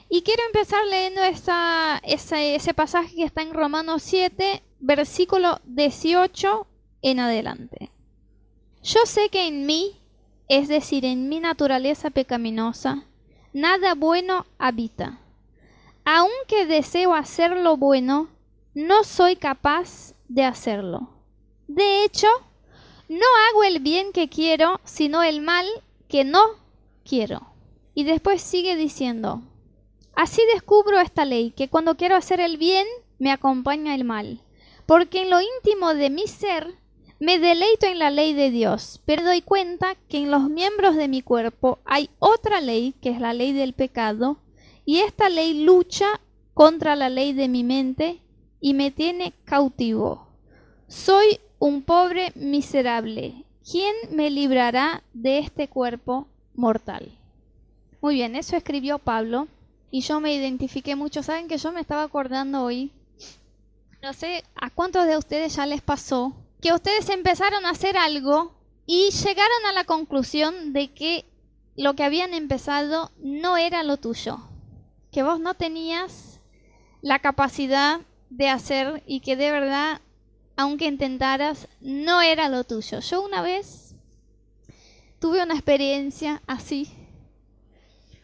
Y quiero empezar leyendo ese pasaje que está en Romanos 7, versículo 18 en adelante. Yo sé que en mí, es decir, en mi naturaleza pecaminosa, nada bueno habita. Aunque deseo hacer lo bueno, no soy capaz de hacerlo. De hecho, no hago el bien que quiero, sino el mal que no quiero. Y después sigue diciendo, así descubro esta ley, que cuando quiero hacer el bien, me acompaña el mal. Porque en lo íntimo de mi ser, me deleito en la ley de Dios, pero doy cuenta que en los miembros de mi cuerpo hay otra ley, que es la ley del pecado, y esta ley lucha contra la ley de mi mente y me tiene cautivo. Soy un pobre miserable. ¿Quién me librará de este cuerpo mortal? Muy bien, eso escribió Pablo y yo me identifiqué mucho. ¿Saben que yo me estaba acordando hoy? No sé a cuántos de ustedes ya les pasó que ustedes empezaron a hacer algo y llegaron a la conclusión de que lo que habían empezado no era lo tuyo, que vos no tenías la capacidad de hacer y que de verdad, aunque intentaras, no era lo tuyo. Yo una vez tuve una experiencia así.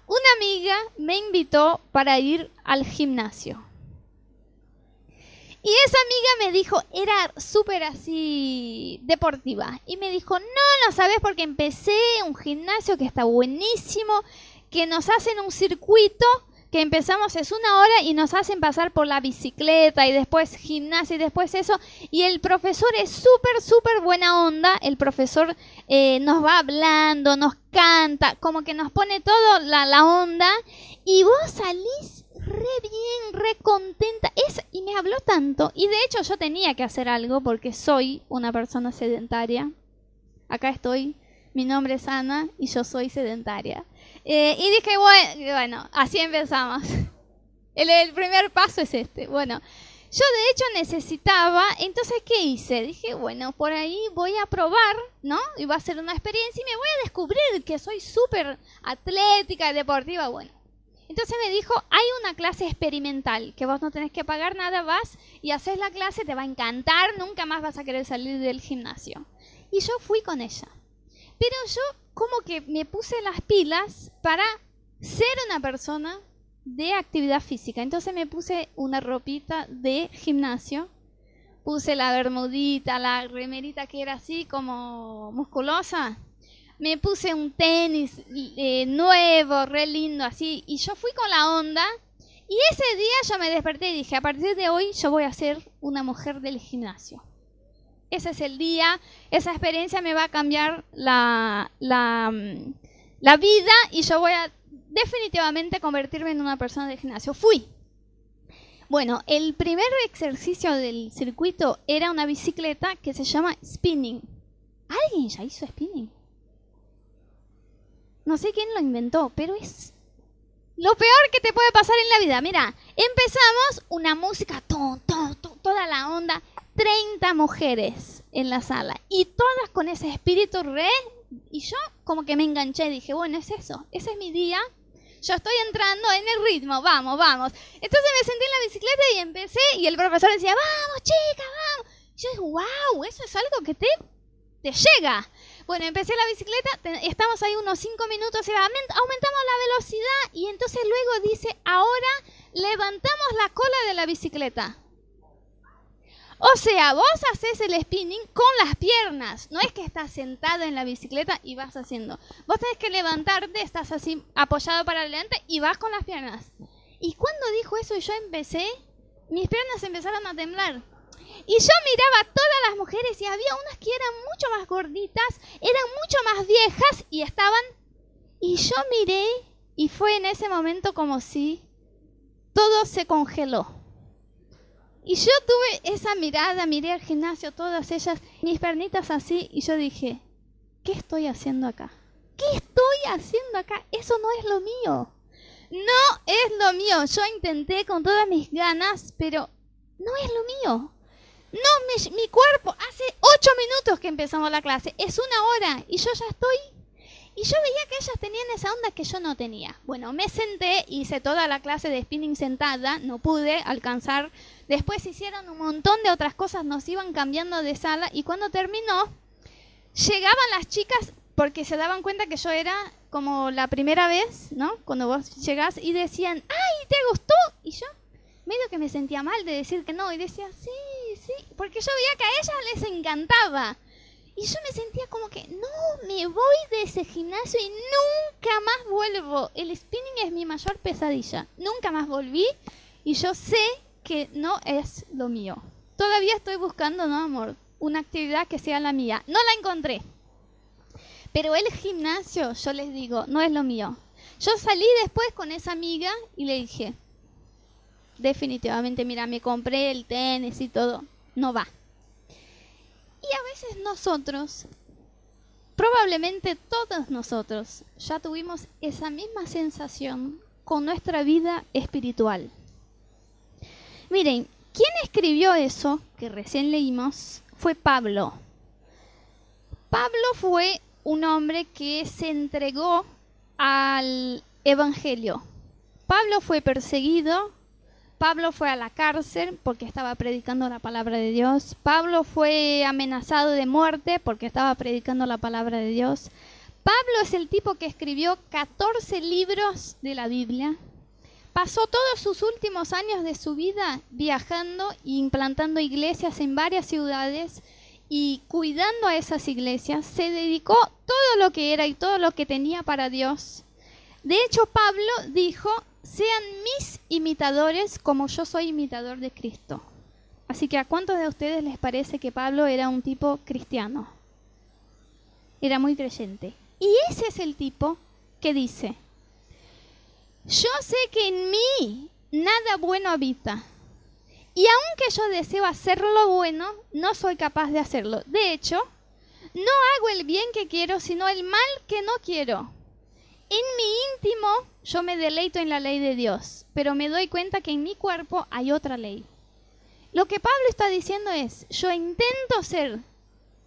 Una amiga me invitó para ir al gimnasio. Y esa amiga me dijo, era súper así deportiva. Y me dijo, no sabes porque empecé un gimnasio que está buenísimo, que nos hacen un circuito, que empezamos es 1 hora y nos hacen pasar por la bicicleta y después gimnasia y después eso. Y el profesor es súper buena onda. El profesor nos va hablando, nos canta, como que nos pone todo la onda. Y vos salís re bien, re contenta. Y me habló tanto. Y de hecho yo tenía que hacer algo porque soy una persona sedentaria. Acá estoy. Mi nombre es Ana y yo soy sedentaria. Y dije, bueno, así empezamos. El primer paso es este. Bueno, yo de hecho necesitaba, entonces, ¿qué hice? Dije, bueno, por ahí voy a probar, ¿no? Y va a ser una experiencia y me voy a descubrir que soy súper atlética, deportiva, bueno. Entonces me dijo, hay una clase experimental, que vos no tenés que pagar nada, vas y haces la clase, te va a encantar, nunca más vas a querer salir del gimnasio. Y yo fui con ella. Pero yo como que me puse las pilas para ser una persona de actividad física. Entonces me puse una ropita de gimnasio, puse la bermudita, la remerita que era así como musculosa, me puse un tenis nuevo, re lindo así, y yo fui con la onda. Y ese día yo me desperté y dije, a partir de hoy yo voy a ser una mujer del gimnasio. Ese es el día, esa experiencia me va a cambiar la vida y yo voy a definitivamente convertirme en una persona del gimnasio. Fui. Bueno, el primer ejercicio del circuito era una bicicleta que se llama spinning. ¿Alguien ya hizo spinning? No sé quién lo inventó, pero es lo peor que te puede pasar en la vida. Mira, empezamos una música, toda la onda. 30 mujeres en la sala y todas con ese espíritu y yo como que me enganché, dije, bueno, es eso, ese es mi día, yo estoy entrando en el ritmo, vamos. Entonces me senté en la bicicleta y empecé y el profesor decía, vamos chica, vamos. Y yo dije, wow, eso es algo que te llega. Bueno, empecé la bicicleta, estamos ahí unos 5 minutos y aumentamos la velocidad y entonces luego dice, ahora levantamos la cola de la bicicleta. O sea, vos haces el spinning con las piernas. No es que estás sentado en la bicicleta y vas haciendo. Vos tenés que levantarte, estás así apoyado para adelante y vas con las piernas. Y cuando dijo eso y yo empecé, mis piernas empezaron a temblar. Y yo miraba a todas las mujeres y había unas que eran mucho más gorditas, eran mucho más viejas y estaban... Y yo miré y fue en ese momento como si todo se congeló. Y yo tuve esa mirada, miré al gimnasio, todas ellas, mis pernitas así, y yo dije, ¿qué estoy haciendo acá? ¿Qué estoy haciendo acá? Eso no es lo mío. No es lo mío. Yo intenté con todas mis ganas, pero no es lo mío. No, mi cuerpo, hace 8 minutos que empezamos la clase, es 1 hora, y yo ya estoy. Y yo veía que ellas tenían esa onda que yo no tenía. Bueno, me senté, hice toda la clase de spinning sentada, no pude alcanzar. Después hicieron un montón de otras cosas, nos iban cambiando de sala y cuando terminó, llegaban las chicas porque se daban cuenta que yo era como la primera vez, ¿no? Cuando vos llegás y decían, ¡ay, te gustó! Y yo medio que me sentía mal de decir que no y decía, sí, porque yo veía que a ellas les encantaba. Y yo me sentía como que, no, me voy de ese gimnasio y nunca más vuelvo. El spinning es mi mayor pesadilla. Nunca más volví y yo sé que no es lo mío. Todavía estoy buscando, ¿no, amor? Una actividad que sea la mía. No la encontré. Pero el gimnasio, yo les digo, no es lo mío. Yo salí después con esa amiga y le dije, definitivamente, mira, me compré el tenis y todo. No va. Y a veces nosotros, probablemente todos nosotros, ya tuvimos esa misma sensación con nuestra vida espiritual. Miren, ¿quién escribió eso que recién leímos? Fue Pablo. Pablo fue un hombre que se entregó al Evangelio. Pablo fue perseguido. Pablo fue a la cárcel porque estaba predicando la palabra de Dios. Pablo fue amenazado de muerte porque estaba predicando la palabra de Dios. Pablo es el tipo que escribió 14 libros de la Biblia. Pasó todos sus últimos años de su vida viajando e implantando iglesias en varias ciudades y cuidando a esas iglesias. Se dedicó todo lo que era y todo lo que tenía para Dios. De hecho, Pablo dijo, sean mis imitadores como yo soy imitador de Cristo. Así que ¿a cuántos de ustedes les parece que Pablo era un tipo cristiano? Era muy creyente. Y ese es el tipo que dice, yo sé que en mí nada bueno habita. Y aunque yo deseo hacer lo bueno, no soy capaz de hacerlo. De hecho, no hago el bien que quiero, sino el mal que no quiero. En mi íntimo, yo me deleito en la ley de Dios, pero me doy cuenta que en mi cuerpo hay otra ley. Lo que Pablo está diciendo es, yo intento ser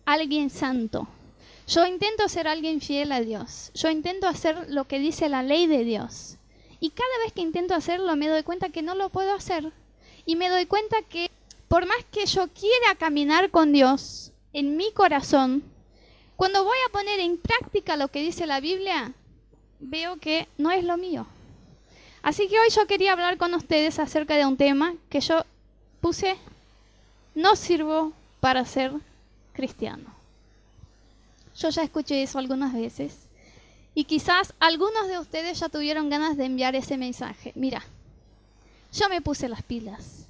alguien santo. Yo intento ser alguien fiel a Dios. Yo intento hacer lo que dice la ley de Dios. Y cada vez que intento hacerlo, me doy cuenta que no lo puedo hacer. Y me doy cuenta que por más que yo quiera caminar con Dios en mi corazón, cuando voy a poner en práctica lo que dice la Biblia, veo que no es lo mío. Así que hoy yo quería hablar con ustedes acerca de un tema que yo puse, no sirvo para ser cristiano. Yo ya escuché eso algunas veces y quizás algunos de ustedes ya tuvieron ganas de enviar ese mensaje. Mira, yo me puse las pilas,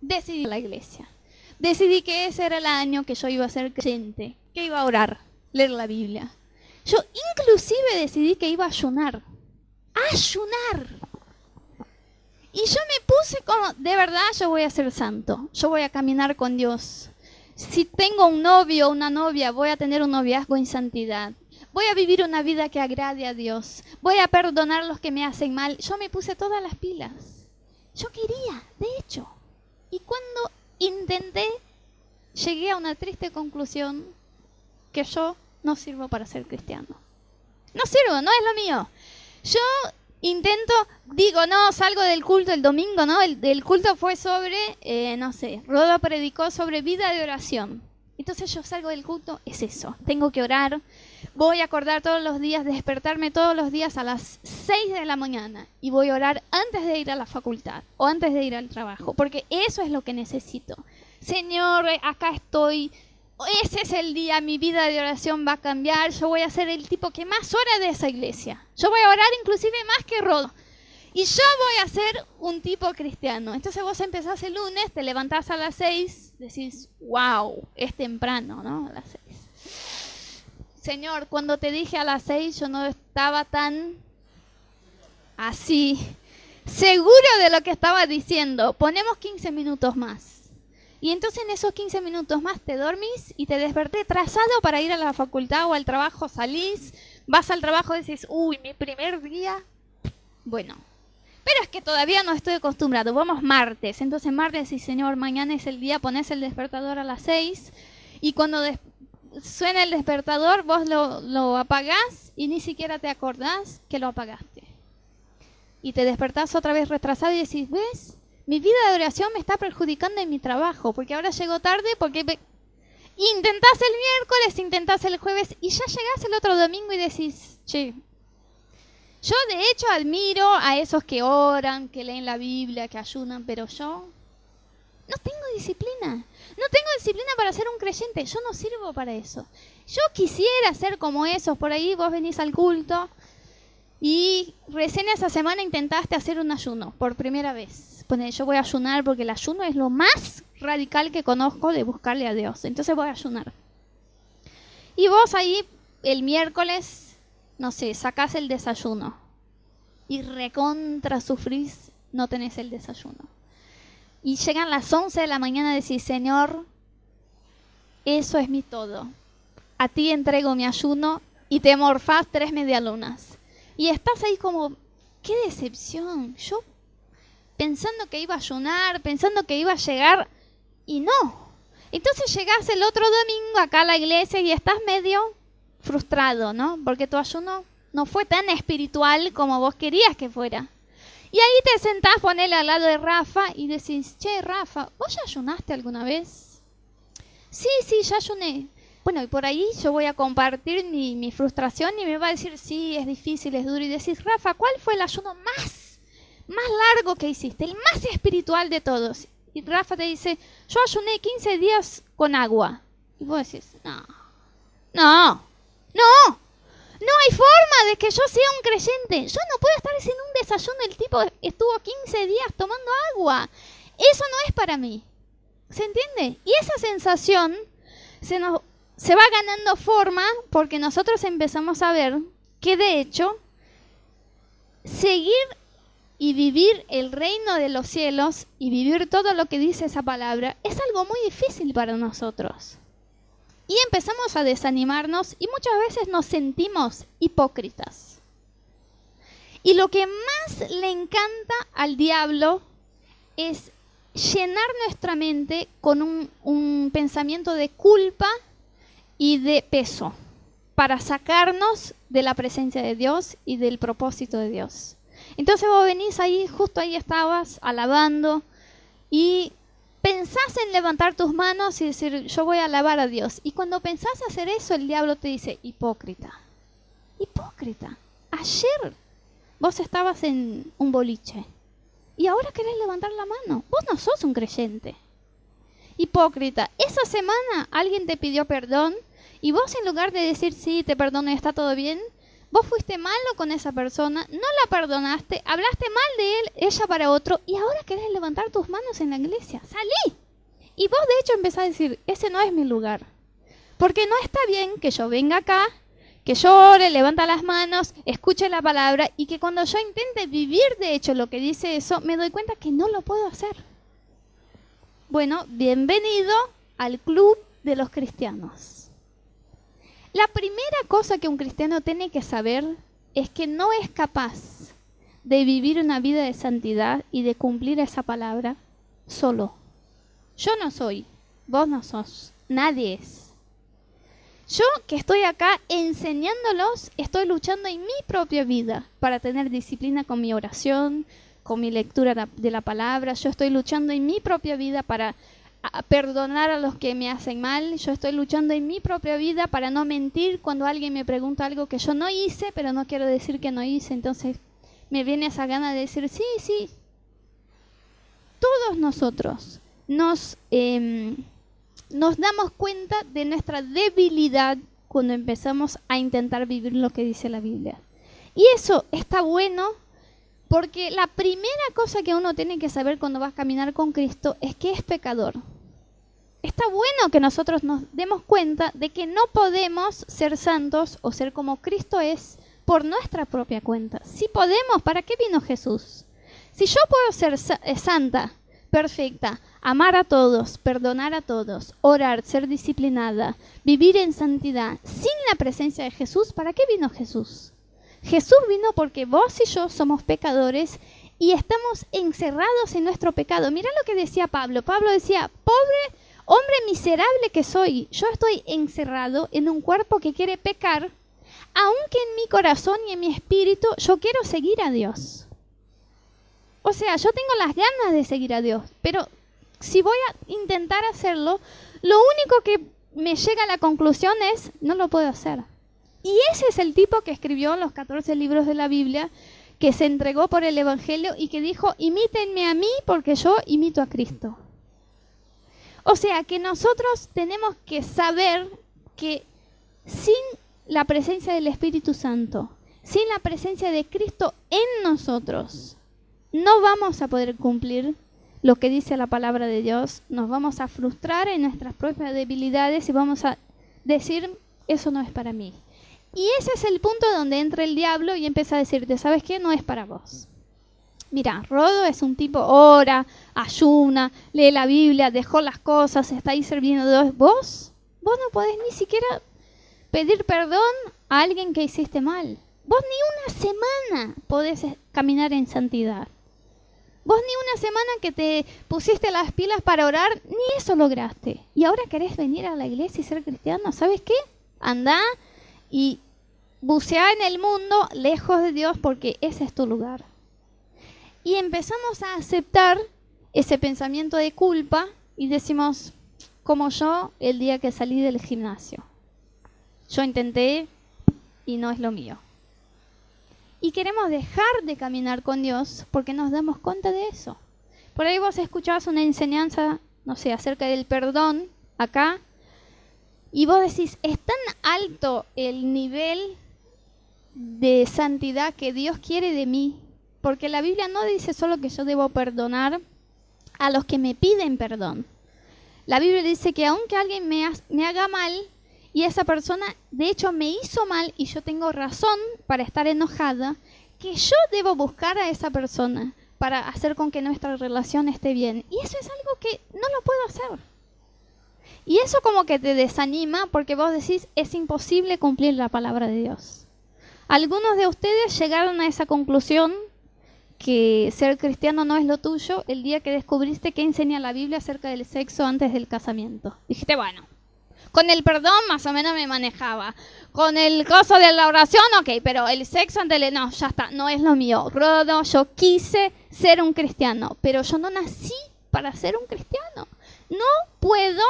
decidí ir a la iglesia, decidí que ese era el año que yo iba a ser creyente, que iba a orar, leer la Biblia. Yo inclusive decidí que iba a ayunar. ¡Ayunar! Y yo me puse como, de verdad yo voy a ser santo. Yo voy a caminar con Dios. Si tengo un novio o una novia, voy a tener un noviazgo en santidad. Voy a vivir una vida que agrade a Dios. Voy a perdonar a los que me hacen mal. Yo me puse todas las pilas. Yo quería, de hecho. Y cuando intenté, llegué a una triste conclusión que yo no sirvo para ser cristiano. No sirvo, no es lo mío. Yo intento, digo, no, salgo del culto el domingo, ¿no? El culto fue sobre, no sé, Rodo predicó sobre vida de oración. Entonces yo salgo del culto, es eso, tengo que orar. Voy a acordar todos los días, despertarme todos los días a las 6 de la mañana. Y voy a orar antes de ir a la facultad o antes de ir al trabajo. Porque eso es lo que necesito. Señor, acá estoy. Ese es el día, mi vida de oración va a cambiar. Yo voy a ser el tipo que más ora de esa iglesia. Yo voy a orar inclusive más que Rodo. Y yo voy a ser un tipo cristiano. Entonces vos empezás el lunes, te levantás a las 6, decís, wow, es temprano, ¿no? A las 6. Señor, cuando te dije a las 6, yo no estaba tan así, seguro de lo que estaba diciendo. Ponemos 15 minutos más. Y entonces en esos 15 minutos más te dormís y te desperté trazado para ir a la facultad o al trabajo, salís, vas al trabajo y decís, uy, mi primer día. Bueno, pero es que todavía no estoy acostumbrado, vamos martes. Entonces martes, sí señor, mañana es el día, pones el despertador a las 6 y cuando suena el despertador, vos lo apagás y ni siquiera te acordás que lo apagaste. Y te despertás otra vez retrasado y decís, ¿ves? Mi vida de oración me está perjudicando en mi trabajo, porque ahora llego tarde, porque intentás el miércoles, intentás el jueves y ya llegás el otro domingo y decís, che, yo de hecho admiro a esos que oran, que leen la Biblia, que ayunan, pero yo no tengo disciplina. No tengo disciplina para ser un creyente. Yo no sirvo para eso. Yo quisiera ser como esos. Por ahí vos venís al culto y recién esa semana intentaste hacer un ayuno por primera vez. Pone, yo voy a ayunar porque el ayuno es lo más radical que conozco de buscarle a Dios. Entonces voy a ayunar. Y vos ahí el miércoles, no sé, sacás el desayuno. Y recontra sufrís, no tenés el desayuno. Y llegan las 11 de la mañana y decís, Señor, eso es mi todo. A ti entrego mi ayuno y te morfás 3 medialunas. Y estás ahí como, qué decepción. Yo pensando que iba a ayunar, pensando que iba a llegar y no. Entonces llegás el otro domingo acá a la iglesia y estás medio frustrado, ¿no? Porque tu ayuno no fue tan espiritual como vos querías que fuera. Y ahí te sentás, ponele al lado de Rafa y decís, che, Rafa, ¿vos ya ayunaste alguna vez? Sí, ya ayuné. Bueno, y por ahí yo voy a compartir mi frustración y me va a decir, sí, es difícil, es duro. Y decís, Rafa, ¿cuál fue el ayuno más largo que hiciste? El más espiritual de todos. Y Rafa te dice, yo ayuné 15 días con agua. Y vos decís, no hay forma de que yo sea un creyente. Yo no puedo estar haciendo un desayuno. El tipo estuvo 15 días tomando agua. Eso no es para mí. ¿Se entiende? Y esa sensación se va ganando forma porque nosotros empezamos a ver que de hecho seguir y vivir el reino de los cielos y vivir todo lo que dice esa palabra es algo muy difícil para nosotros. Y empezamos a desanimarnos y muchas veces nos sentimos hipócritas. Y lo que más le encanta al diablo es llenar nuestra mente con un pensamiento de culpa y de peso para sacarnos de la presencia de Dios y del propósito de Dios. Entonces vos venís ahí, justo ahí estabas alabando y pensás en levantar tus manos y decir, yo voy a alabar a Dios. Y cuando pensás hacer eso, el diablo te dice, hipócrita. Ayer vos estabas en un boliche y ahora querés levantar la mano. Vos no sos un creyente. Hipócrita. Esa semana alguien te pidió perdón y vos en lugar de decir, sí, te perdono y está todo bien, vos fuiste malo con esa persona, no la perdonaste, hablaste mal de él, ella para otro, y ahora querés levantar tus manos en la iglesia. ¡Salí! Y vos de hecho empezás a decir, ese no es mi lugar. Porque no está bien que yo venga acá, que yo ore, levanta las manos, escuche la palabra, y que cuando yo intente vivir de hecho lo que dice eso, me doy cuenta que no lo puedo hacer. Bueno, bienvenido al club de los cristianos. La primera cosa que un cristiano tiene que saber es que no es capaz de vivir una vida de santidad y de cumplir esa palabra solo. Yo no soy, vos no sos, nadie es. Yo que estoy acá enseñándolos, estoy luchando en mi propia vida para tener disciplina con mi oración, con mi lectura de la palabra. Yo estoy luchando en mi propia vida para perdonar a los que me hacen mal. Yo estoy luchando en mi propia vida para no mentir cuando alguien me pregunta algo que yo no hice, pero no quiero decir que no hice. Entonces me viene esa gana de decir, sí. Todos nosotros nos damos cuenta de nuestra debilidad cuando empezamos a intentar vivir lo que dice la Biblia. Y eso está bueno porque la primera cosa que uno tiene que saber cuando va a caminar con Cristo es que es pecador. Está bueno que nosotros nos demos cuenta de que no podemos ser santos o ser como Cristo es por nuestra propia cuenta. Si podemos, ¿para qué vino Jesús? Si yo puedo ser santa, perfecta, amar a todos, perdonar a todos, orar, ser disciplinada, vivir en santidad, sin la presencia de Jesús, ¿para qué vino Jesús? Jesús vino porque vos y yo somos pecadores y estamos encerrados en nuestro pecado. Mirá lo que decía Pablo. Pablo decía, pobre Hombre miserable que soy, yo estoy encerrado en un cuerpo que quiere pecar, aunque en mi corazón y en mi espíritu yo quiero seguir a Dios. O sea, yo tengo las ganas de seguir a Dios, pero si voy a intentar hacerlo, lo único que me llega a la conclusión es, no lo puedo hacer. Y ese es el tipo que escribió los 14 libros de la Biblia, que se entregó por el Evangelio y que dijo, imítenme a mí porque yo imito a Cristo. O sea, que nosotros tenemos que saber que sin la presencia del Espíritu Santo, sin la presencia de Cristo en nosotros, no vamos a poder cumplir lo que dice la palabra de Dios. Nos vamos a frustrar en nuestras propias debilidades y vamos a decir, eso no es para mí. Y ese es el punto donde entra el diablo y empieza a decirte, ¿sabes qué? No es para vos. Mira, Rodo es un tipo, ora, ayuna, lee la Biblia, dejó las cosas, está ahí sirviendo a Dios. ¿Vos no podés ni siquiera pedir perdón a alguien que hiciste mal. Vos ni una semana podés caminar en santidad. Vos ni una semana que te pusiste las pilas para orar, ni eso lograste. Y ahora querés venir a la iglesia y ser cristiano. ¿Sabes qué? Andá y buceá en el mundo lejos de Dios porque ese es tu lugar. Y empezamos a aceptar ese pensamiento de culpa y decimos, como yo el día que salí del gimnasio. Yo intenté y no es lo mío. Y queremos dejar de caminar con Dios porque nos damos cuenta de eso. Por ahí vos escuchás una enseñanza, no sé, acerca del perdón acá, y vos decís, es tan alto el nivel de santidad que Dios quiere de mí, porque la Biblia no dice solo que yo debo perdonar a los que me piden perdón. La Biblia dice que aunque alguien me haga mal, y esa persona de hecho me hizo mal y yo tengo razón para estar enojada, que yo debo buscar a esa persona para hacer con que nuestra relación esté bien. Y eso es algo que no lo puedo hacer. Y eso como que te desanima porque vos decís, es imposible cumplir la palabra de Dios. Algunos de ustedes llegaron a esa conclusión que ser cristiano no es lo tuyo el día que descubriste que enseña la Biblia acerca del sexo antes del casamiento. Dijiste, bueno, con el perdón más o menos me manejaba. Con el coso de la oración, ok, pero el sexo antes de... No, ya está, no es lo mío. Rodo, yo quise ser un cristiano, pero yo no nací para ser un cristiano. No puedo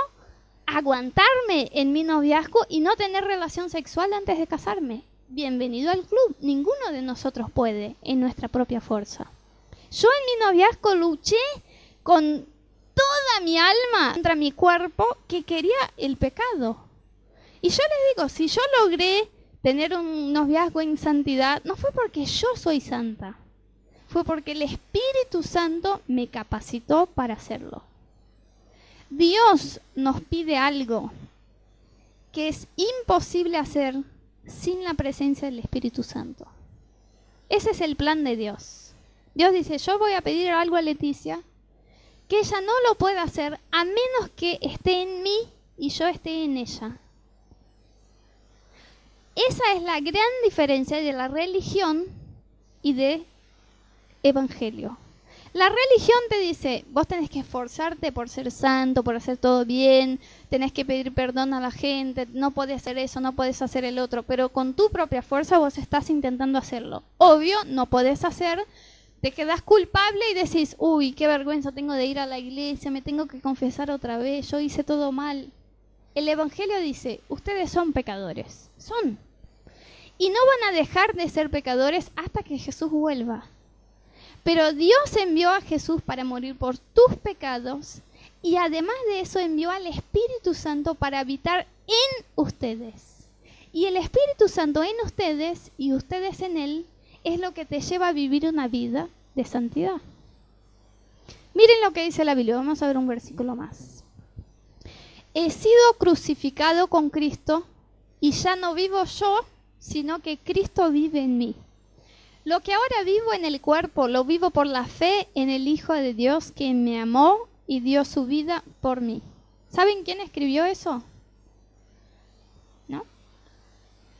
aguantarme en mi noviazgo y no tener relación sexual antes de casarme. Bienvenido al club. Ninguno de nosotros puede en nuestra propia fuerza. Yo en mi noviazgo luché con toda mi alma contra mi cuerpo que quería el pecado. Y yo les digo, si yo logré tener un noviazgo en santidad, no fue porque yo soy santa, fue porque el Espíritu Santo me capacitó para hacerlo. Dios nos pide algo que es imposible hacer sin la presencia del Espíritu Santo. Ese es el plan de Dios. Dios dice, yo voy a pedir algo a Leticia que ella no lo pueda hacer a menos que esté en mí y yo esté en ella. Esa es la gran diferencia de la religión y de evangelio. La religión te dice, vos tenés que esforzarte por ser santo, por hacer todo bien, tenés que pedir perdón a la gente, no podés hacer eso, no podés hacer el otro, pero con tu propia fuerza vos estás intentando hacerlo. Obvio, no podés hacer, te quedás culpable y decís, uy, qué vergüenza tengo de ir a la iglesia, me tengo que confesar otra vez, yo hice todo mal. El Evangelio dice, ustedes son pecadores, son. Y no van a dejar de ser pecadores hasta que Jesús vuelva. Pero Dios envió a Jesús para morir por tus pecados y además de eso envió al Espíritu Santo para habitar en ustedes. Y el Espíritu Santo en ustedes y ustedes en Él es lo que te lleva a vivir una vida de santidad. Miren lo que dice la Biblia, vamos a ver un versículo más. He sido crucificado con Cristo y ya no vivo yo, sino que Cristo vive en mí. Lo que ahora vivo en el cuerpo, lo vivo por la fe en el Hijo de Dios que me amó y dio su vida por mí. ¿Saben quién escribió eso? ¿No?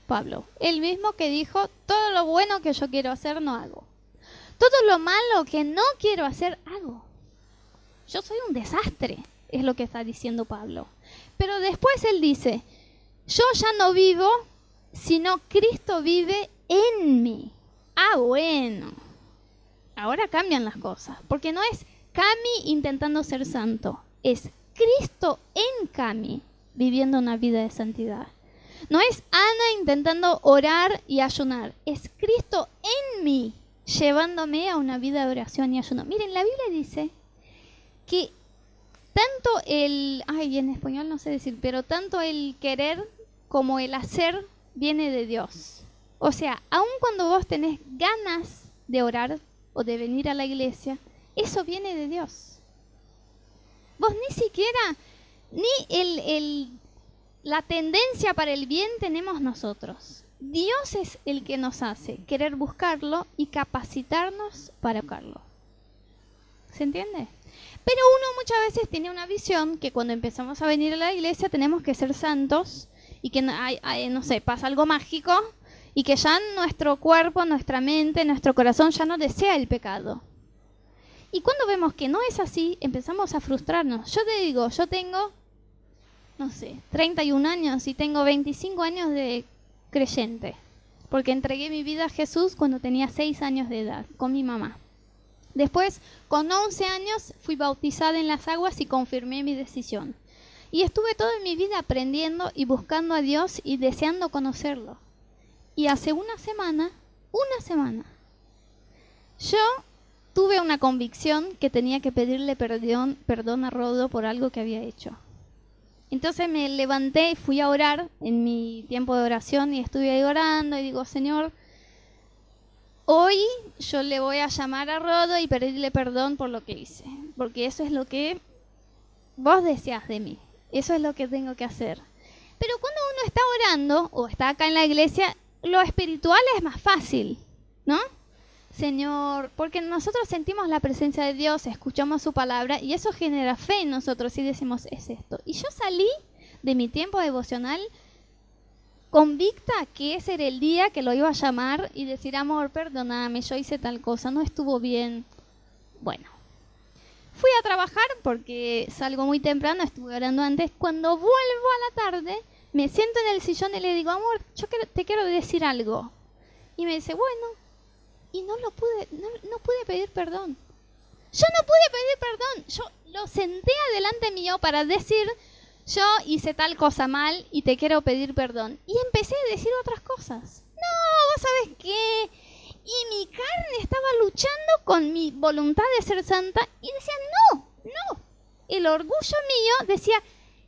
Pablo. El mismo que dijo, todo lo bueno que yo quiero hacer no hago. Todo lo malo que no quiero hacer hago. Yo soy un desastre. es lo que está diciendo Pablo. Pero después él dice, yo ya no vivo, sino Cristo vive en mí. Ah, bueno. Ahora cambian las cosas, porque no es Cami intentando ser santo, es Cristo en Cami viviendo una vida de santidad. No es Ana intentando orar y ayunar, es Cristo en mí llevándome a una vida de oración y ayuno. Miren, la Biblia dice que tanto en español no sé decir, pero tanto el querer como el hacer viene de Dios. O sea, aun cuando vos tenés ganas de orar o de venir a la iglesia, eso viene de Dios. Vos ni siquiera, la tendencia para el bien tenemos nosotros. Dios es el que nos hace querer buscarlo y capacitarnos para buscarlo. ¿Se entiende? Pero uno muchas veces tiene una visión que cuando empezamos a venir a la iglesia tenemos que ser santos y que no sé, pasa algo mágico y que ya nuestro cuerpo, nuestra mente, nuestro corazón ya no desea el pecado. Y cuando vemos que no es así, empezamos a frustrarnos. Yo te digo, yo tengo, no sé, 31 años y tengo 25 años de creyente, porque entregué mi vida a Jesús cuando tenía 6 años de edad, con mi mamá. Después, con 11 años, fui bautizada en las aguas y confirmé mi decisión. Y estuve toda mi vida aprendiendo y buscando a Dios y deseando conocerlo. Y hace una semana, yo tuve una convicción que tenía que pedirle perdón a Rodo por algo que había hecho. Entonces me levanté y fui a orar en mi tiempo de oración y estuve ahí orando y digo, Señor, hoy yo le voy a llamar a Rodo y pedirle perdón por lo que hice, porque eso es lo que vos deseas de mí, eso es lo que tengo que hacer. Pero cuando uno está orando o está acá en la iglesia, lo espiritual es más fácil, ¿no? Señor, porque nosotros sentimos la presencia de Dios, escuchamos su palabra y eso genera fe en nosotros y decimos, es esto. Y yo salí de mi tiempo devocional convicta que ese era el día que lo iba a llamar y decir, amor, perdóname, yo hice tal cosa, no estuvo bien. Bueno, fui a trabajar porque salgo muy temprano, estuve orando antes. Cuando vuelvo a la tarde, me siento en el sillón y le digo, amor, te quiero decir algo. Y me dice, bueno, y no pude pedir perdón. Yo no pude pedir perdón. Yo lo senté adelante mío para decir, yo hice tal cosa mal y te quiero pedir perdón. Y empecé a decir otras cosas. No, ¿vos sabés qué? Y mi carne estaba luchando con mi voluntad de ser santa y decía, no. El orgullo mío decía,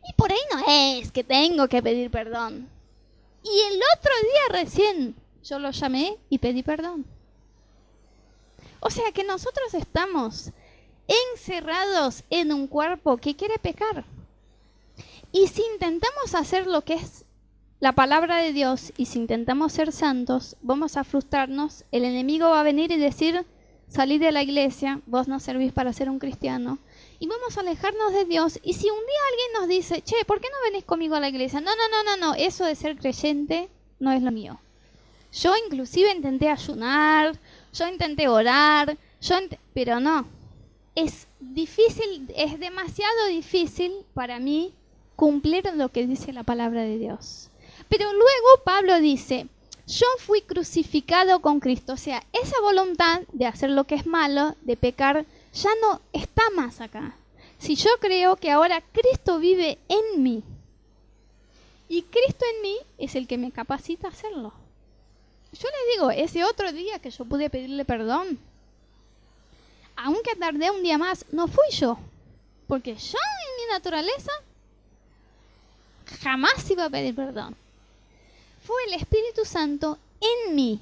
y por ahí no es que tengo que pedir perdón. Y el otro día recién yo lo llamé y pedí perdón. O sea que nosotros estamos encerrados en un cuerpo que quiere pecar. Y si intentamos hacer lo que es la palabra de Dios y si intentamos ser santos, vamos a frustrarnos. El enemigo va a venir y decir, salí de la iglesia, vos no servís para ser un cristiano. Y vamos a alejarnos de Dios. Y si un día alguien nos dice, che, ¿por qué no venís conmigo a la iglesia? No, eso de ser creyente no es lo mío. Yo inclusive intenté ayunar, yo intenté orar, pero no. Es difícil, es demasiado difícil para mí cumplir lo que dice la palabra de Dios. Pero luego Pablo dice, yo fui crucificado con Cristo. O sea, esa voluntad de hacer lo que es malo, de pecar, ya no está más acá. Si yo creo que ahora Cristo vive en mí, y Cristo en mí es el que me capacita a hacerlo. Yo les digo, ese otro día que yo pude pedirle perdón, aunque tardé un día más, no fui yo. Porque yo en mi naturaleza jamás iba a pedir perdón. Fue el Espíritu Santo en mí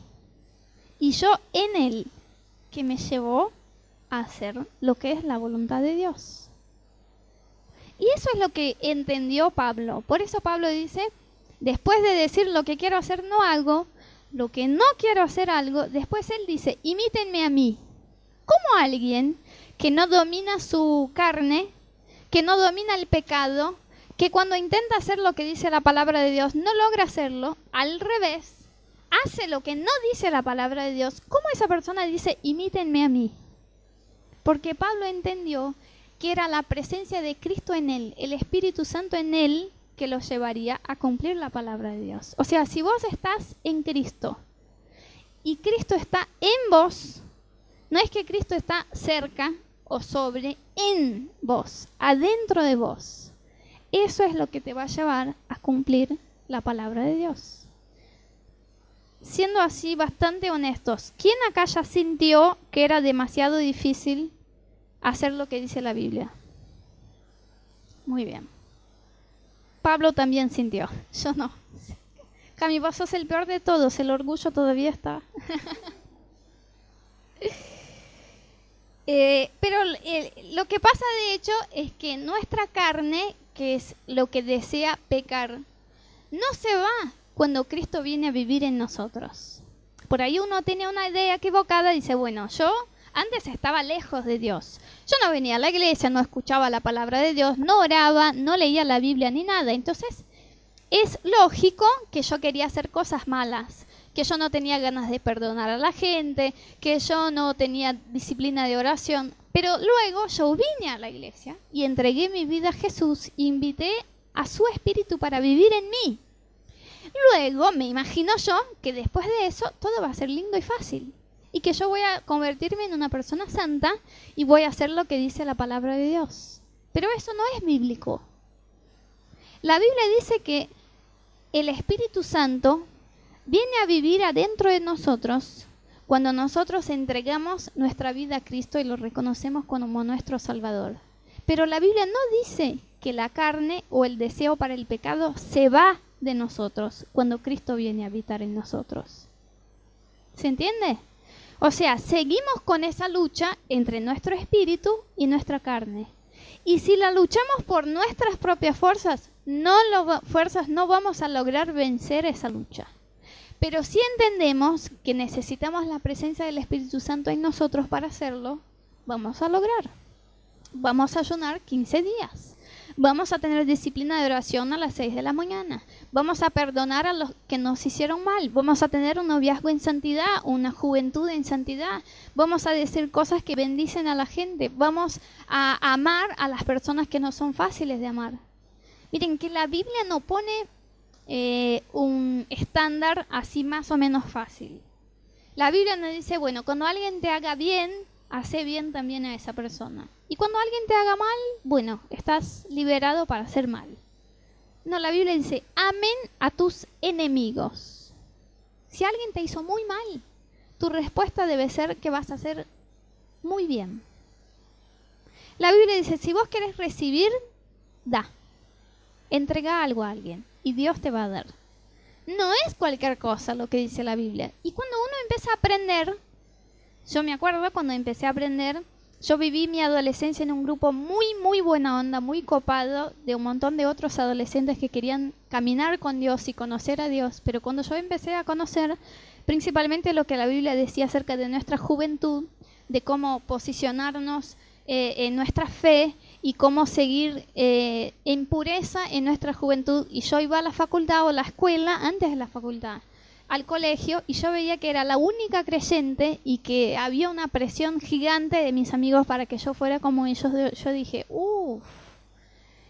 y yo en él que me llevó a hacer lo que es la voluntad de Dios. Y eso es lo que entendió Pablo. Por eso Pablo dice, después de decir lo que quiero hacer no hago, lo que no quiero hacer algo, después él dice, imítenme a mí. Como alguien que no domina su carne, que no domina el pecado, que cuando intenta hacer lo que dice la palabra de Dios no logra hacerlo, al revés, hace lo que no dice la palabra de Dios. ¿Cómo esa persona dice, imítenme a mí? Porque Pablo entendió que era la presencia de Cristo en él, el Espíritu Santo en él, que lo llevaría a cumplir la palabra de Dios. O sea, si vos estás en Cristo y Cristo está en vos, no es que Cristo está cerca o sobre, en vos, adentro de vos. Eso es lo que te va a llevar a cumplir la palabra de Dios. Siendo así bastante honestos, ¿quién acá ya sintió que era demasiado difícil hacer lo que dice la Biblia? Muy bien. Pablo también sintió, yo no. Cami, vos sos el peor de todos, el orgullo todavía está. Pero lo que pasa de hecho es que nuestra carne, que es lo que desea pecar, no se va cuando Cristo viene a vivir en nosotros. Por ahí uno tiene una idea equivocada y dice, bueno, yo antes estaba lejos de Dios. Yo no venía a la iglesia, no escuchaba la palabra de Dios, no oraba, no leía la Biblia ni nada. Entonces, es lógico que yo quería hacer cosas malas, que yo no tenía ganas de perdonar a la gente, que yo no tenía disciplina de oración. Pero luego yo vine a la iglesia y entregué mi vida a Jesús e invité a su Espíritu para vivir en mí. Luego me imagino yo que después de eso todo va a ser lindo y fácil. Y que yo voy a convertirme en una persona santa y voy a hacer lo que dice la palabra de Dios. Pero eso no es bíblico. La Biblia dice que el Espíritu Santo viene a vivir adentro de nosotros cuando nosotros entregamos nuestra vida a Cristo y lo reconocemos como nuestro Salvador. Pero la Biblia no dice que la carne o el deseo para el pecado se va de nosotros cuando Cristo viene a habitar en nosotros. ¿Se entiende? O sea, seguimos con esa lucha entre nuestro espíritu y nuestra carne. Y si la luchamos por nuestras propias fuerzas, no vamos a lograr vencer esa lucha. Pero si entendemos que necesitamos la presencia del Espíritu Santo en nosotros para hacerlo, vamos a lograr. Vamos a ayunar 15 días. Vamos a tener disciplina de oración a las 6 de la mañana. Vamos a perdonar a los que nos hicieron mal. Vamos a tener un noviazgo en santidad, una juventud en santidad. Vamos a decir cosas que bendicen a la gente. Vamos a amar a las personas que no son fáciles de amar. Miren que la Biblia no pone un estándar así más o menos fácil. La Biblia nos dice, bueno, cuando alguien te haga bien, hace bien también a esa persona. Y cuando alguien te haga mal, bueno, estás liberado para hacer mal. No, la Biblia dice, amen a tus enemigos. Si alguien te hizo muy mal, tu respuesta debe ser que vas a hacer muy bien. La Biblia dice, si vos querés recibir, da. Entrega algo a alguien y Dios te va a dar. No es cualquier cosa lo que dice la Biblia. Y cuando uno empieza a aprender, yo me acuerdo cuando empecé a aprender, yo viví mi adolescencia en un grupo muy buena onda, muy copado, de un montón de otros adolescentes que querían caminar con Dios y conocer a Dios. Pero cuando yo empecé a conocer principalmente lo que la Biblia decía acerca de nuestra juventud, de cómo posicionarnos en nuestra fe y cómo seguir en pureza en nuestra juventud. Y yo iba a la facultad o la escuela antes de la facultad, al colegio, y yo veía que era la única creyente y que había una presión gigante de mis amigos para que yo fuera como ellos. Yo dije,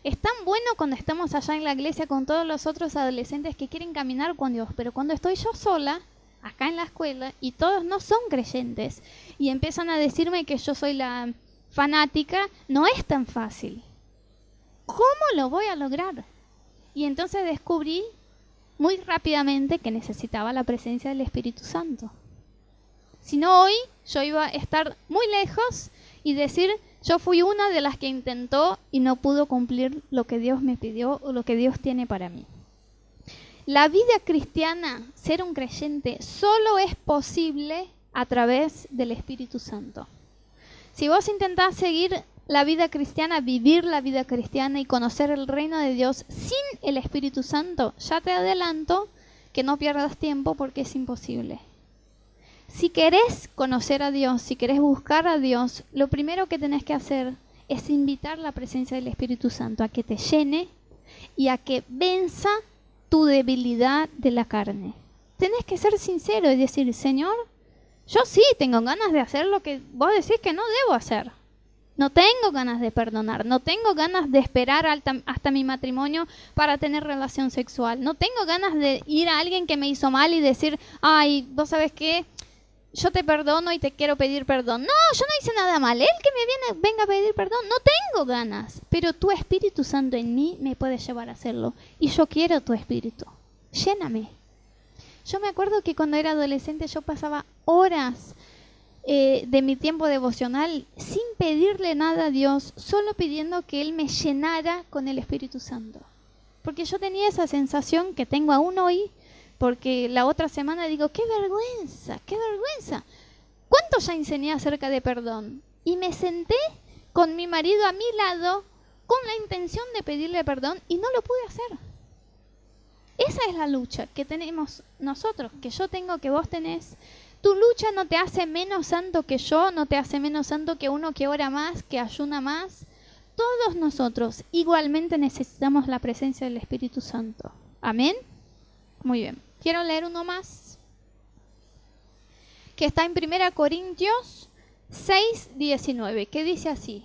es tan bueno cuando estamos allá en la iglesia con todos los otros adolescentes que quieren caminar con Dios, pero cuando estoy yo sola, acá en la escuela, y todos no son creyentes, y empiezan a decirme que yo soy la fanática, no es tan fácil. ¿Cómo lo voy a lograr? Y entonces descubrí muy rápidamente que necesitaba la presencia del Espíritu Santo. Si no, hoy yo iba a estar muy lejos y decir, yo fui una de las que intentó y no pudo cumplir lo que Dios me pidió o lo que Dios tiene para mí. La vida cristiana, ser un creyente, solo es posible a través del Espíritu Santo. Si vos intentás seguir la vida cristiana, vivir la vida cristiana y conocer el reino de Dios sin el Espíritu Santo, ya te adelanto que no pierdas tiempo porque es imposible. Si querés conocer a Dios, si querés buscar a Dios, lo primero que tenés que hacer es invitar la presencia del Espíritu Santo a que te llene y a que venza tu debilidad de la carne. Tenés que ser sincero y decir, Señor, yo sí tengo ganas de hacer lo que vos decís que no debo hacer. No tengo ganas de perdonar, no tengo ganas de esperar hasta mi matrimonio para tener relación sexual. No tengo ganas de ir a alguien que me hizo mal y decir, ay, ¿vos sabés qué? Yo te perdono y te quiero pedir perdón. No, yo no hice nada mal. Él que me venga a pedir perdón, no tengo ganas. Pero tu Espíritu Santo en mí me puede llevar a hacerlo. Y yo quiero tu Espíritu. Lléname. Yo me acuerdo que cuando era adolescente yo pasaba horas de mi tiempo devocional sin pedirle nada a Dios, solo pidiendo que Él me llenara con el Espíritu Santo. Porque yo tenía esa sensación que tengo aún hoy, porque la otra semana digo, ¡qué vergüenza! ¡Qué vergüenza! ¿Cuánto ya enseñé acerca de perdón? Y me senté con mi marido a mi lado con la intención de pedirle perdón y no lo pude hacer. Esa es la lucha que tenemos nosotros, que yo tengo, que vos tenés. Tu lucha no te hace menos santo que yo, no te hace menos santo que uno que ora más, que ayuna más. Todos nosotros igualmente necesitamos la presencia del Espíritu Santo. ¿Amén? Muy bien. Quiero leer uno más, que está en 1 Corintios 6:19, que dice así.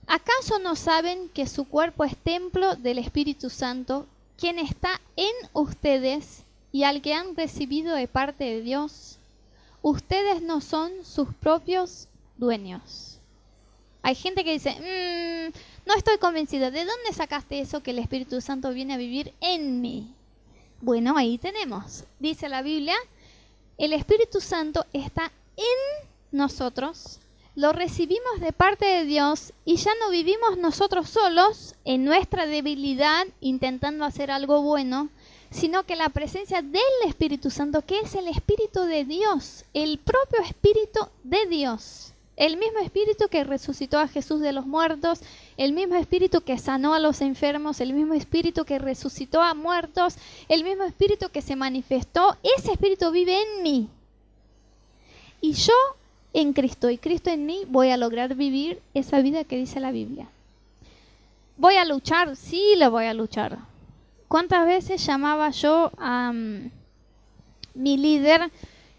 ¿Acaso no saben que su cuerpo es templo del Espíritu Santo, quien está en ustedes y al que han recibido de parte de Dios? Ustedes no son sus propios dueños. Hay gente que dice, no estoy convencida. ¿De dónde sacaste eso que el Espíritu Santo viene a vivir en mí? Bueno, ahí tenemos. Dice la Biblia, el Espíritu Santo está en nosotros, lo recibimos de parte de Dios y ya no vivimos nosotros solos en nuestra debilidad intentando hacer algo bueno, sino que la presencia del Espíritu Santo, que es el Espíritu de Dios, el propio Espíritu de Dios, el mismo Espíritu que resucitó a Jesús de los muertos, el mismo Espíritu que sanó a los enfermos, el mismo Espíritu que resucitó a muertos, el mismo Espíritu que se manifestó, ese Espíritu vive en mí. Y yo en Cristo y Cristo en mí voy a lograr vivir esa vida que dice la Biblia. ¿Voy a luchar? Sí, la voy a luchar. ¿Cuántas veces llamaba yo a mi líder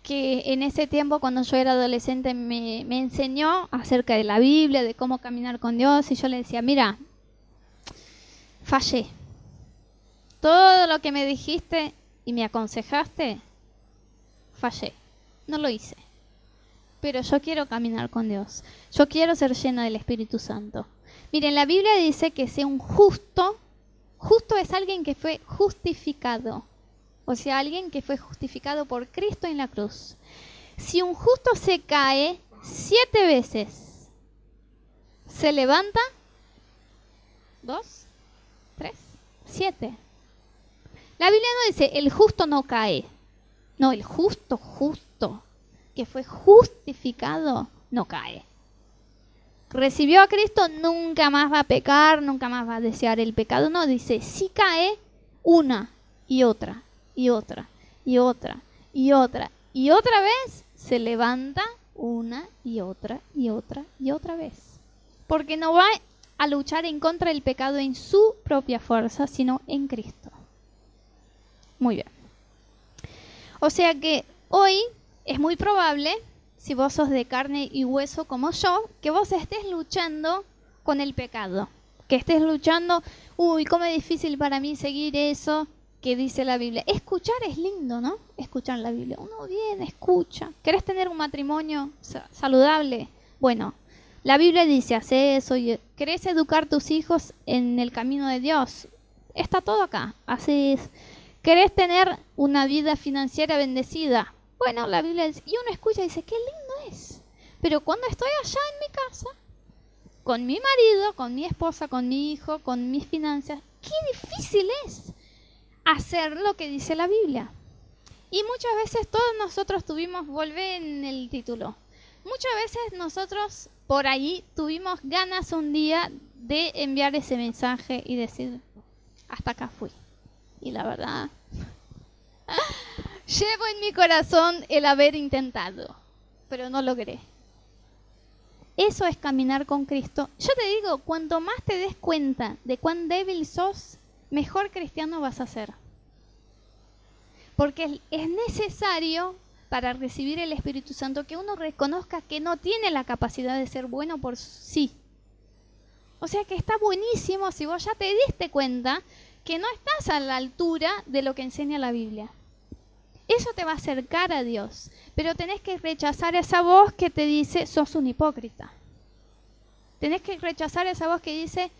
que en ese tiempo cuando yo era adolescente me enseñó acerca de la Biblia, de cómo caminar con Dios? Y yo le decía, mira, fallé. Todo lo que me dijiste y me aconsejaste, fallé. No lo hice. Pero yo quiero caminar con Dios. Yo quiero ser llena del Espíritu Santo. Miren, la Biblia dice que sea un justo. Justo es alguien que fue justificado. O sea, alguien que fue justificado por Cristo en la cruz. Si un justo se cae 7 veces, se levanta 2, 3, 7. La Biblia no dice el justo no cae. No, el justo, que fue justificado, no cae. Recibió a Cristo, nunca más va a pecar, nunca más va a desear el pecado. No, dice, si cae una y otra, y otra, y otra, y otra, y otra vez, se levanta una y otra, y otra, y otra vez. Porque no va a luchar en contra del pecado en su propia fuerza, sino en Cristo. Muy bien. O sea que hoy es muy probable, si vos sos de carne y hueso como yo, que vos estés luchando con el pecado. Que estés luchando, uy, cómo es difícil para mí seguir eso que dice la Biblia. Escuchar es lindo, ¿no? Escuchar la Biblia. Uno viene, escucha. ¿Querés tener un matrimonio saludable? Bueno, la Biblia dice, hace eso. ¿Querés educar a tus hijos en el camino de Dios? Está todo acá. Así es. ¿Querés tener una vida financiera bendecida? Bueno, la Biblia dice, y uno escucha y dice, qué lindo es. Pero cuando estoy allá en mi casa, con mi marido, con mi esposa, con mi hijo, con mis finanzas, qué difícil es hacer lo que dice la Biblia. Y muchas veces todos nosotros volvé en el título, muchas veces nosotros por ahí tuvimos ganas un día de enviar ese mensaje y decir, hasta acá fui. Y la verdad, llevo en mi corazón el haber intentado, pero no logré. Eso es caminar con Cristo. Yo te digo, cuanto más te des cuenta de cuán débil sos, mejor cristiano vas a ser. Porque es necesario para recibir el Espíritu Santo, que uno reconozca que no tiene la capacidad de ser bueno por sí. O sea que está buenísimo si vos ya te diste cuenta que no estás a la altura de lo que enseña la Biblia. Eso te va a acercar a Dios, pero tenés que rechazar esa voz que te dice, sos un hipócrita. Tenés que rechazar esa voz que dice,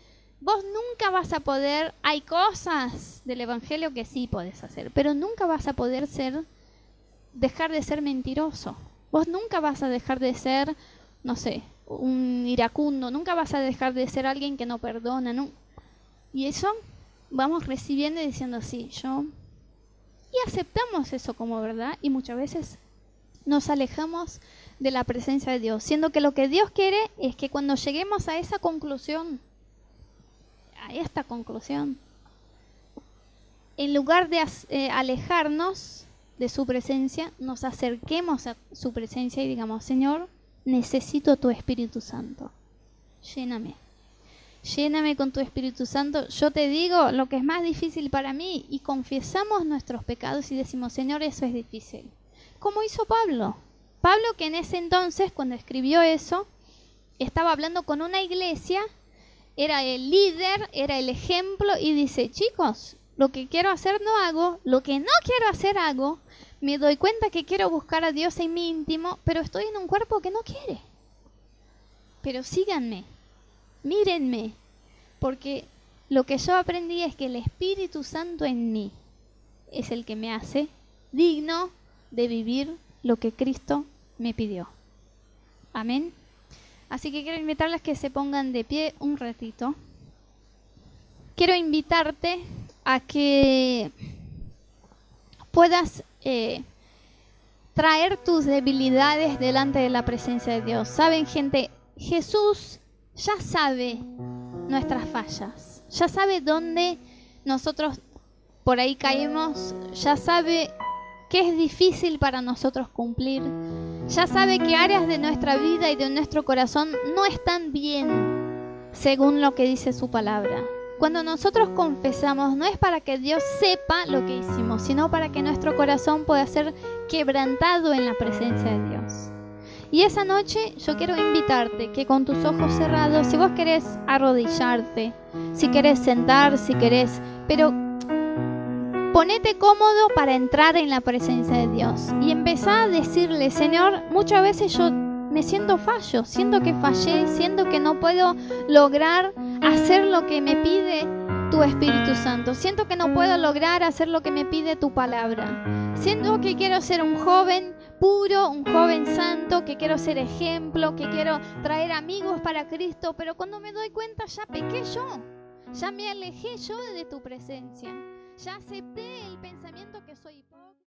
vos nunca vas a poder, hay cosas del Evangelio que sí podés hacer, pero nunca vas a poder dejar de ser mentiroso. Vos nunca vas a dejar de ser, no sé, un iracundo, nunca vas a dejar de ser alguien que no perdona, ¿no? Y eso vamos recibiendo y diciendo, sí, yo... Y aceptamos eso como verdad y muchas veces nos alejamos de la presencia de Dios, siendo que lo que Dios quiere es que cuando lleguemos a esa conclusión, a esta conclusión, en lugar de alejarnos de su presencia, nos acerquemos a su presencia y digamos, Señor, necesito tu Espíritu Santo, lléname. Lléname con tu Espíritu Santo. Yo te digo lo que es más difícil para mí y confesamos nuestros pecados y decimos, Señor, eso es difícil. Como hizo Pablo. Pablo, que en ese entonces, cuando escribió eso, estaba hablando con una iglesia, era el líder, era el ejemplo y dice, chicos, lo que quiero hacer no hago, lo que no quiero hacer hago, me doy cuenta que quiero buscar a Dios en mi íntimo, pero estoy en un cuerpo que no quiere. Pero síganme. Mírenme, porque lo que yo aprendí es que el Espíritu Santo en mí es el que me hace digno de vivir lo que Cristo me pidió. Amén. Así que quiero invitarles que se pongan de pie un ratito. Quiero invitarte a que puedas traer tus debilidades delante de la presencia de Dios. Saben, gente, Jesús ya sabe nuestras fallas, ya sabe dónde nosotros por ahí caímos, ya sabe qué es difícil para nosotros cumplir, ya sabe qué áreas de nuestra vida y de nuestro corazón no están bien según lo que dice su palabra. Cuando nosotros confesamos, no es para que Dios sepa lo que hicimos, sino para que nuestro corazón pueda ser quebrantado en la presencia de Dios. Y esa noche yo quiero invitarte que con tus ojos cerrados, si vos querés arrodillarte, si querés sentar, si querés, pero ponete cómodo para entrar en la presencia de Dios y empezá a decirle, Señor, muchas veces yo me siento fallo, siento que fallé, siento que no puedo lograr hacer lo que me pide tu Espíritu Santo, siento que no puedo lograr hacer lo que me pide tu palabra, siento que quiero ser un joven puro, un joven santo, que quiero ser ejemplo, que quiero traer amigos para Cristo, pero cuando me doy cuenta ya pequé yo, ya me alejé yo de tu presencia, ya acepté el pensamiento que soy hipócrita.